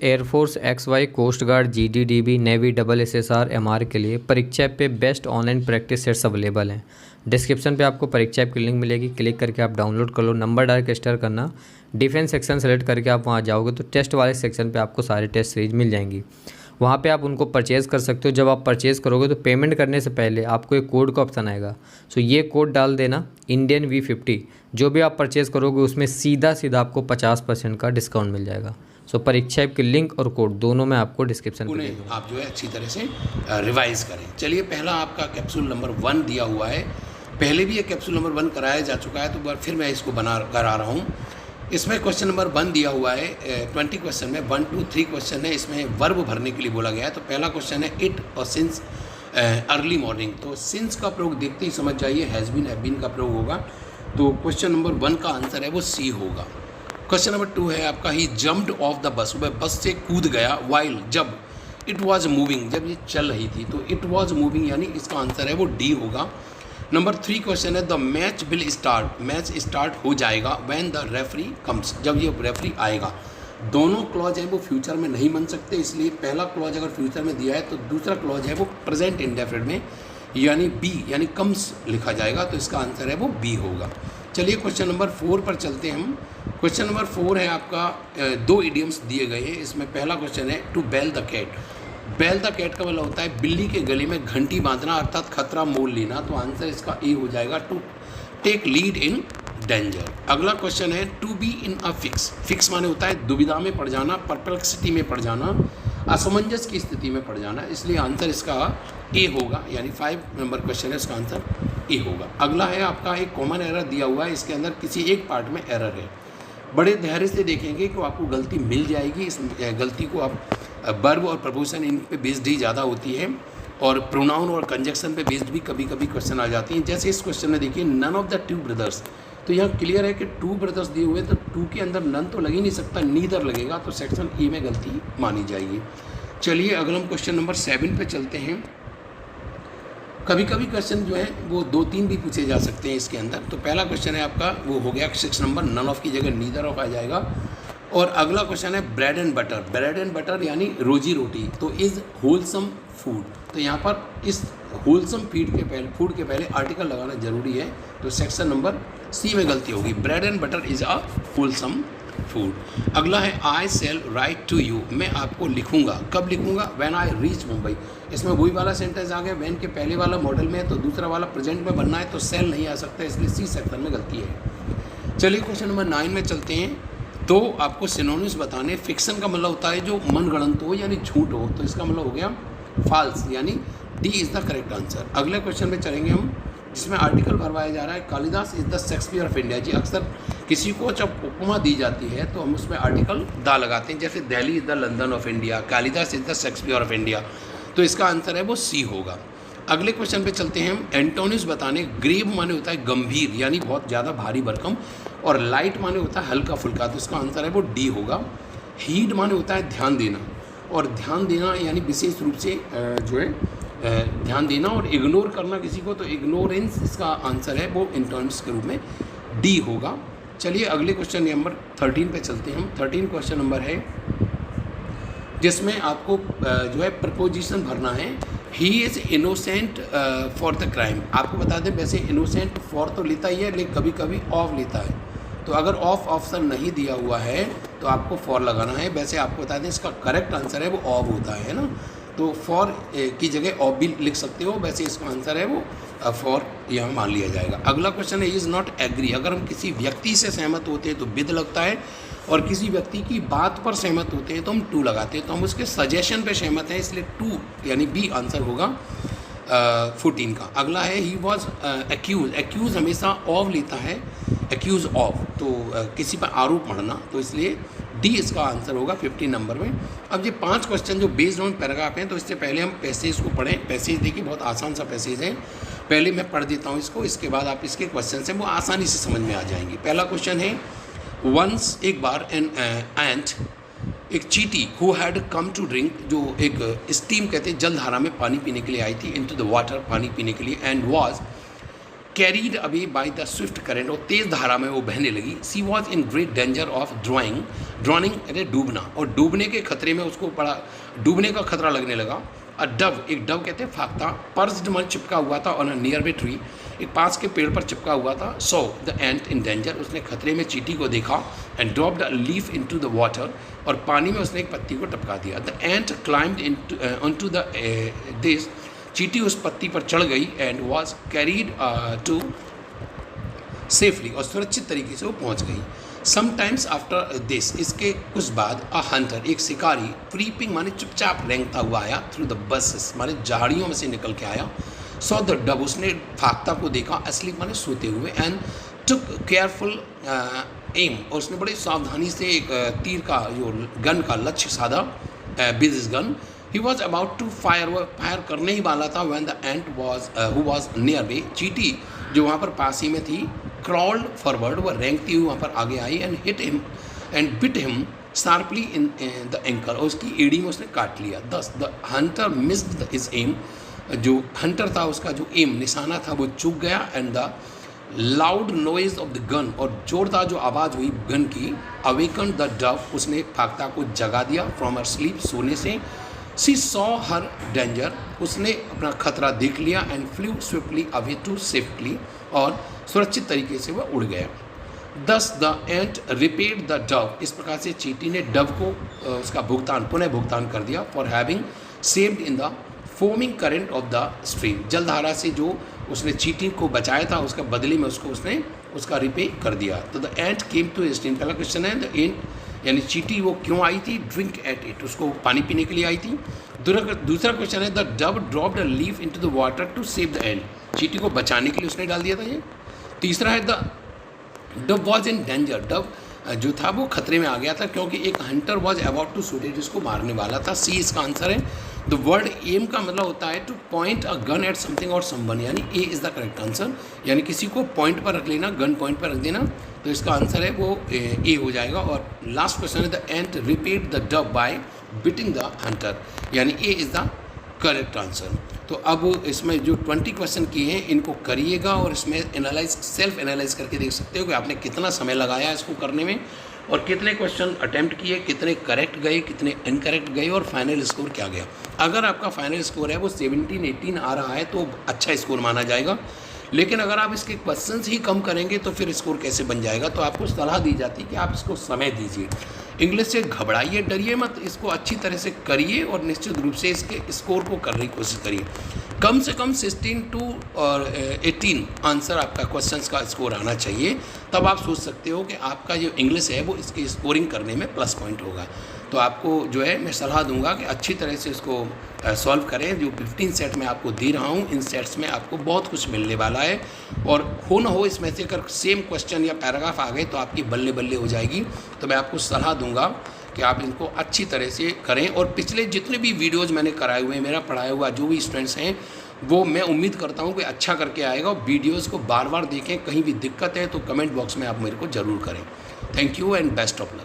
Air force XY, coast guard, GDDB, navy, SSR, MR के लिए परीक्षा ऐप पे best online practice sets available हैं। डिस्क्रिप्शन पे आपको परीक्षा ऐप की लिंक मिलेगी, क्लिक करके आप डाउनलोड कर लो। नंबर डाल के रजिस्टर करना, डिफेंस सेक्शन सेलेक्ट करके आप वहाँ जाओगे तो टेस्ट वाले सेक्शन पे आपको सारे टेस्ट सीरीज मिल जाएंगी। वहाँ पे आप उनको परचेज़ कर सकते हो। जब आप परचेज़ करोगे तो पेमेंट करने से पहले आपको एक कोड का ऑप्शन आएगा, सो ये कोड डाल देना इंडियन V50। जो भी आप परचेज़ करोगे उसमें सीधा आपको 50% का डिस्काउंट मिल जाएगा। सो परीक्षा ऐप की लिंक और कोड दोनों में आपको डिस्क्रिप्शन में आप जो है अच्छी तरह से रिवाइज करें। चलिए, पहला आपका कैप्सूल नंबर 1 दिया हुआ है। पहले भी ये कैप्सूल नंबर 1 कराया जा चुका है, तो फिर मैं इसको करा रहा हूँ। इसमें क्वेश्चन नंबर 1 दिया हुआ है। 20 क्वेश्चन में 1 2 3 क्वेश्चन है। इसमें वर्ब भरने के लिए बोला गया है। तो पहला क्वेश्चन है इट और सिंस अर्ली मॉर्निंग। तो सिंस का प्रयोग देखते ही समझ जाइए हैज़ बीन हैव बीन का प्रयोग होगा। तो क्वेश्चन नंबर 1 का आंसर है वो सी होगा। क्वेश्चन नंबर 2 है आपका ही जम्प्ड ऑफ द बस। वह बस से कूद गया वाइल जब इट वाज मूविंग, जब ये चल रही थी। तो इट वाज मूविंग यानी इसका आंसर है वो डी होगा। नंबर 3 क्वेश्चन है the match will start. Match start हो जाएगा व्हेन द रेफरी कम्स, जब ये रेफरी आएगा। दोनों क्लॉज है वो फ्यूचर में नहीं बन सकते, इसलिए पहला क्लॉज अगर फ्यूचर में दिया है तो दूसरा क्लॉज है वो प्रेजेंट इंडेफिनिट में यानी बी यानी कम्स लिखा जाएगा। तो इसका आंसर है वो बी होगा। चलिए क्वेश्चन नंबर 4 पर चलते हैं हम। क्वेश्चन नंबर 4 है आपका 2 इडियम्स दिए गए हैं। इसमें पहला क्वेश्चन है to bell the cat. Bell the cat का मतलब होता है बिल्ली के गले में घंटी बांधना अर्थात खतरा मोल लेना। तो आंसर इसका ए हो जाएगा to take lead in danger. अगला क्वेश्चन है to be in a fix. Fix माने होता है दुविधा में पड़ जाना, परप्लेक्सिटी में पड़ जाना, असमंजस की स्थिति में पड़ जाना, इसलिए आंसर इसका ए होगा। यानी 5 नंबर क्वेश्चन है, इसका आंसर ए होगा। अगला है आपका एक कॉमन एरर दिया हुआ है। इसके अंदर किसी एक पार्ट में एरर है। बड़े धैर्य से देखेंगे कि आपको गलती मिल जाएगी। इस गलती को आप वर्ब और प्रपोजिशन इन पे बेस्ड ही ज़्यादा होती है, और प्रोनाउन और कंजक्शन पे बेस्ड भी कभी कभी क्वेश्चन आ जाती हैं। जैसे इस क्वेश्चन में देखिए नन ऑफ द 2 ब्रदर्स। तो यहाँ क्लियर है कि 2 ब्रदर्स दिए हुए, तो 2 के अंदर नन तो लग ही नहीं सकता, नीदर लगेगा। तो सेक्शन ई में गलती मानी जाएगी। चलिए अगला हम क्वेश्चन नंबर 7 पे चलते हैं। कभी कभी क्वेश्चन जो है वो 2-3 भी पूछे जा सकते हैं इसके अंदर। तो पहला क्वेश्चन है आपका वो हो गया 6 नंबर, नन ऑफ की जगह नीदर ऑफ आ जाएगा। और अगला क्वेश्चन है bread and butter. Bread and butter यानी रोजी रोटी। तो इज़ होलसम फूड। तो यहाँ पर इस होलसम फूड के पहले आर्टिकल लगाना जरूरी है। तो सेक्शन नंबर सी में गलती होगी। Bread and butter is a wholesome food. अगला है आई सेल राइट टू यू। मैं आपको लिखूंगा। कब लिखूंगा? When I reach Mumbai. इसमें वही वाला सेंटेंस आ गया। व्हेन के पहले वाला मॉडल में है तो दूसरा वाला प्रेजेंट में बनना है, तो सेल नहीं आ सकता, इसलिए सी सेक्शन में गलती है। चलिए क्वेश्चन नंबर 9 में चलते हैं। तो आपको सिनोनिम्स बताने। फिक्शन का मतलब होता है जो मनगढ़ंत हो यानी झूठ हो। तो इसका मतलब हो गया फॉल्स, यानी D is the correct answer. अगले क्वेश्चन में चलेंगे हम, जिसमें आर्टिकल भरवाया जा रहा है Kalidas is the Shakespeare of India. जी अक्सर किसी को जब उपमा दी जाती है तो हम उसमें आर्टिकल दा लगाते हैं, जैसे Delhi is the London of India, Kalidas is the Shakespeare of India. तो इसका आंसर है वो सी होगा। अगले क्वेश्चन पे चलते हैं हम। एंटोनिम्स बताने। ग्रेव माने होता है गंभीर यानी बहुत ज़्यादा भारी भरकम, और लाइट माने होता है हल्का फुल्का। तो इसका आंसर है वो डी होगा। हीड माने होता है ध्यान देना, और ध्यान देना यानी विशेष रूप से जो है ध्यान देना, और इग्नोर करना किसी को, तो इग्नोरेंस इसका आंसर है वो एंटोनिम्स के रूप में डी होगा। चलिए अगले क्वेश्चन नंबर 13 पे चलते हैं हम। 13 क्वेश्चन नंबर है जिसमें आपको जो है प्रपोजिशन भरना है। He is innocent for the crime. आपको बता दें वैसे इनोसेंट फॉर तो लेता ही है, लेकिन कभी कभी ऑफ लेता है। तो अगर ऑफ ऑप्शन नहीं दिया हुआ है तो आपको फॉर लगाना है। वैसे आपको बता दें इसका करेक्ट आंसर है वो ऑफ होता है ना। तो फॉर की जगह ऑफ भी लिख सकते हो, वैसे इसका आंसर है वो फॉर यहाँ मान लिया जाएगा। अगला क्वेश्चन है इज़ नॉट एग्री। अगर हम किसी व्यक्ति से सहमत होते हैं तो विद लगता है, और किसी व्यक्ति की बात पर सहमत होते हैं तो हम टू लगाते हैं। तो हम उसके सजेशन पे सहमत हैं, इसलिए टू यानी बी आंसर होगा 14 का। अगला है ही वॉज एक्यूज। एक्यूज हमेशा ऑफ लेता है, एक्यूज ऑफ, तो किसी पर आरोप मढ़ना, तो इसलिए डी इसका आंसर होगा 15 नंबर में। अब ये 5 क्वेश्चन जो बेस्ड ऑन पैराग्राफ हैं, तो इससे पहले हम पैसेज को पढ़ें। पैसेज देखिए बहुत आसान सा पैसेज है, पहले मैं पढ़ देता हूँ इसको, इसके बाद आप इसके क्वेश्चन से वो आसानी से समझ में आ जाएंगे। पहला क्वेश्चन है वंस एक बार एन एंट एक चीटी who had come to drink, जो एक स्टीम कहते हैं जलधारा में पानी पीने के लिए आई थी, इनटू द वाटर पानी पीने के लिए, and was carried away by the swift current, और तेज धारा में वो बहने लगी। She was in great danger of drowning अरे डूबना, और डूबने के खतरे में उसको बड़ा डूबने का खतरा लगने लगा। अ डव, एक डव कहते हैं फाख्ता, पर्स्ड मन चिपका हुआ था on a near by tree, एक पास के पेड़ पर चिपका हुआ था। So the ant in danger, उसने खतरे में चींटी को देखा। And dropped a leaf into the water, और पानी में उसने एक पत्ती को टपका दिया। The ant climbed onto the this, चींटी उस पत्ती पर चढ़ गई। And was carried to safely, और सुरक्षित तरीके से वो पहुंच गई। समटाइम्स आफ्टर दिस, इसके कुछ बाद अ हंटर, एक शिकारी, क्रीपिंग माने चुपचाप रेंगता हुआ आया, थ्रू द बसेस माने झाड़ियों में से निकल के आया। सो द डब, उसने फाख्ता को देखा, असलीप माने सोते हुए। एंड टुक केयरफुल एम, और उसने बड़ी सावधानी से एक तीर का जो गन का लक्ष्य साधा with his gun. He was about to fire, वह फायर करने ही वाला था। When the ant was who was nearby, चींटी जो वहाँ पर पास ही में थी, क्रॉल्ड फॉरवर्ड, वह रेंगती हुई वहाँ पर आगे आई। And hit him and bit him sharply in the ankle, और उसकी एड़ी में उसने काट लिया। Thus the hunter missed his aim, जो हंटर था उसका जो एम निशाना था वो चूक गया। And the loud noise of the gun, और जोरदार जो आवाज़ हुई गन की, अवेकन द डव, उसने फाख्ता को जगा दिया फ्रॉम हर स्लीप, सोने से। सी सॉ हर डेंजर, उसने अपना खतरा देख लिया। And flew swiftly away to safety, और सुरक्षित तरीके से वह उड़ गया। Thus the ant repaid the dove, इस प्रकार से चींटी ने डव को उसका भुगतान, पुनः भुगतान कर दिया। For having saved in the foaming current of the stream, जलधारा से जो उसने चींटी को बचाया था, उसका बदले में उसको उसने उसका रिपे कर दिया। तो the ant came to stream, पहला क्वेश्चन है द एंट यानी चींटी वो क्यों आई थी, ड्रिंक एट इट, उसको पानी पीने के लिए आई थी। दूसरा क्वेश्चन है the dove dropped a leaf into the water to save the ant, चींटी को बचाने के लिए उसने डाल दिया था ये। तीसरा है the Dove was in danger, Dove जो था वो खतरे में आ गया था क्योंकि एक hunter was about to shoot it, उसको मारने वाला था। सी इसका आंसर है। द वर्ड एम का मतलब होता है to point a gun at something और समवन, यानी A is the correct answer, यानी किसी को पॉइंट पर रख लेना, गन पॉइंट पर रख देना, तो इसका आंसर है वो ए हो जाएगा। और लास्ट क्वेश्चन है the ant repeat the dove by biting the hunter, यानी A is the correct answer. तो अब इसमें जो 20 क्वेश्चन किए हैं इनको करिएगा और इसमें सेल्फ एनालाइज करके देख सकते हो कि आपने कितना समय लगाया इसको करने में और कितने क्वेश्चन अटेम्प्ट किए, कितने करेक्ट गए, कितने इनकरेक्ट गए और फाइनल स्कोर क्या गया। अगर आपका फाइनल स्कोर है वो 17-18 आ रहा है तो अच्छा स्कोर माना जाएगा, लेकिन अगर आप इसके क्वेश्चंस ही कम करेंगे तो फिर स्कोर कैसे बन जाएगा। तो आपको सलाह दी जाती है कि आप इसको समय दीजिए, इंग्लिश से घबराइए, डरिए मत, इसको अच्छी तरह से करिए और निश्चित रूप से इसके स्कोर को करने की कोशिश करिए। कम से कम 16 to 18 आंसर आपका क्वेश्चंस का स्कोर आना चाहिए, तब आप सोच सकते हो कि आपका जो इंग्लिश है वो इसकी स्कोरिंग करने में प्लस पॉइंट होगा। तो आपको जो है मैं सलाह दूंगा कि अच्छी तरह से इसको सॉल्व करें। जो 15 सेट में आपको दे रहा हूँ, इन सेट्स में आपको बहुत कुछ मिलने वाला है और हो ना हो इसमें से अगर सेम क्वेश्चन या पैराग्राफ आ गए तो आपकी बल्ले बल्ले हो जाएगी। तो मैं आपको सलाह दूंगा कि आप इनको अच्छी तरह से करें और पिछले जितने भी वीडियोज़ मैंने कराए हुए हैं, मेरा पढ़ाया हुआ जो भी स्टूडेंट्स हैं वो मैं उम्मीद करता हूँ कि अच्छा करके आएगा। और वीडियोज़ को बार बार देखें, कहीं भी दिक्कत है तो कमेंट बॉक्स में आप मेरे को ज़रूर करें। Thank you and best of luck.